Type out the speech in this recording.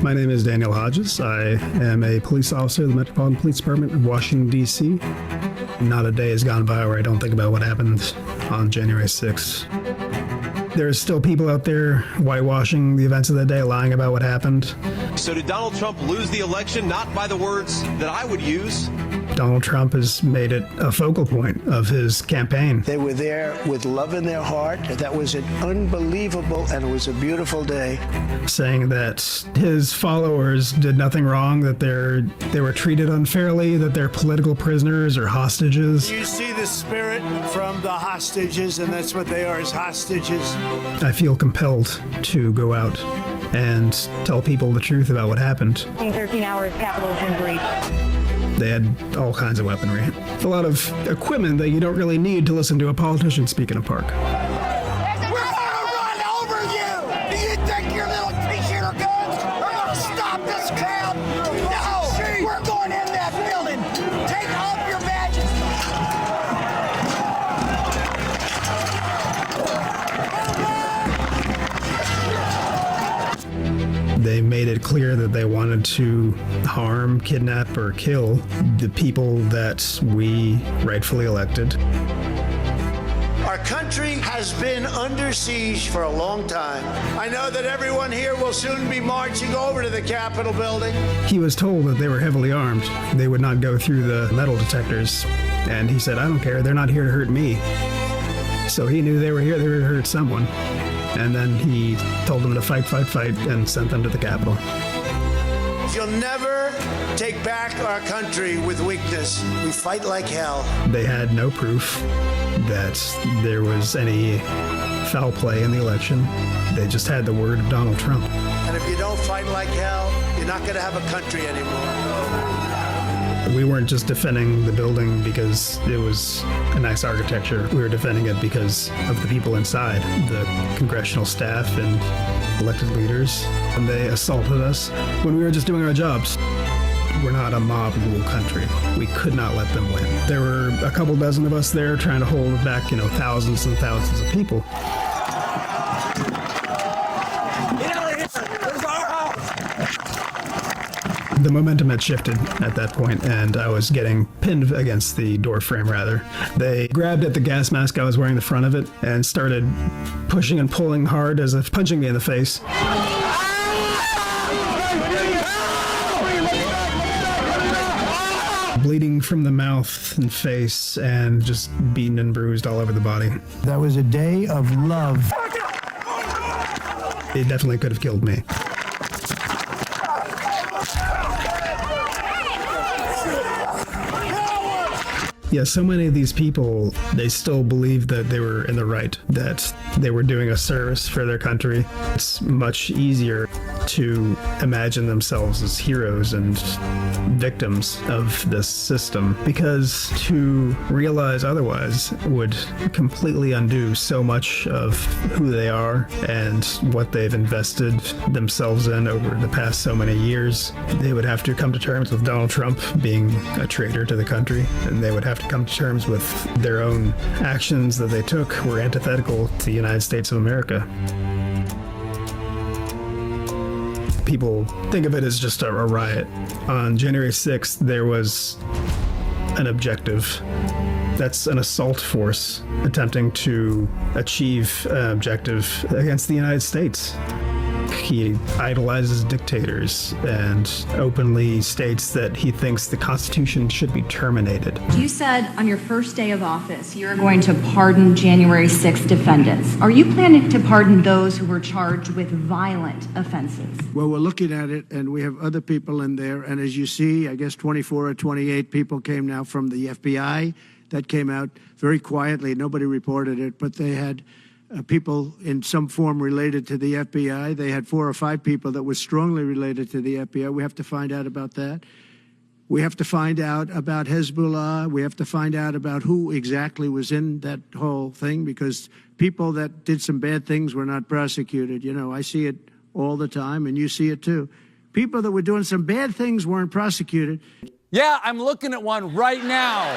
My name is Daniel Hodges. I am a police officer of the Metropolitan Police Department of Washington, D.C. Not a day has gone by where I don't think about what happened on January 6th. There's still people out there whitewashing the events of the day, lying about what happened. So did Donald Trump lose the election not by the words that I would use? Donald Trump has made it a focal point of his campaign. They were there with love in their heart. That was an unbelievable and it was a beautiful day. Saying that his followers did nothing wrong, that they were treated unfairly, that they're political prisoners or hostages. You see the spirit from the hostages, and that's what they are, is hostages. I feel compelled to go out and tell people the truth about what happened. 13 hours, Capitol's in breach. They had all kinds of weaponry. A lot of equipment that you don't really need to listen to a politician speak in a park. We're gonna run over you! Do you think your little three-shooter guns are gonna stop this crowd? No! We're going in that building! Take off your badges! They made it clear that they wanted to harm, kidnap, or kill the people that we rightfully elected. Our country has been under siege for a long time. I know that everyone here will soon be marching over to the Capitol building. He was told that they were heavily armed. They would not go through the metal detectors. And he said, I don't care, they're not here to hurt me. So he knew they were here, they were to hurt someone. And then he told them to fight, and sent them to the Capitol. You'll never take back our country with weakness. We fight like hell. They had no proof that there was any foul play in the election. They just had the word of Donald Trump. And if you don't fight like hell, you're not going to have a country anymore. We weren't just defending the building because it was a nice architecture. We were defending it because of the people inside, the congressional staff and elected leaders. And they assaulted us when we were just doing our jobs. We're not a mob rule country. We could not let them win. There were a couple dozen of us there trying to hold back, thousands and thousands of people. The momentum had shifted at that point, and I was getting pinned against the door frame, rather. They grabbed at the gas mask I was wearing the front of it and started pushing and pulling hard as if punching me in the face. Bleeding from the mouth and face and just beaten and bruised all over the body. That was a day of love. It definitely could have killed me. Yeah, so many of these people, they still believe that they were in the right, that they were doing a service for their country. It's much easier to imagine themselves as heroes and victims of this system, because to realize otherwise would completely undo so much of who they are and what they've invested themselves in over the past so many years. They would have to come to terms with Donald Trump being a traitor to the country, and they would have to come to terms with their own actions that they took were antithetical to the United States of America. People think of it as just a riot. On January 6th, there was an objective. That's an assault force attempting to achieve an objective against the United States. He idolizes dictators and openly states that he thinks the Constitution should be terminated. You said on your first day of office you are going to pardon January 6th defendants. Are you planning to pardon those who were charged with violent offenses? Well, we're looking at it, and we have other people in there. And as you see, I guess 24 or 28 people came now from the FBI. That came out very quietly. Nobody reported it, but they had people in some form related to the FBI. They had 4 or 5 people that were strongly related to the FBI. We have to find out about that. We have to find out about Hezbollah. We have to find out about who exactly was in that whole thing, because people that did some bad things were not prosecuted. I see it all the time, and you see it too. People that were doing some bad things weren't prosecuted. Yeah, I'm looking at one right now.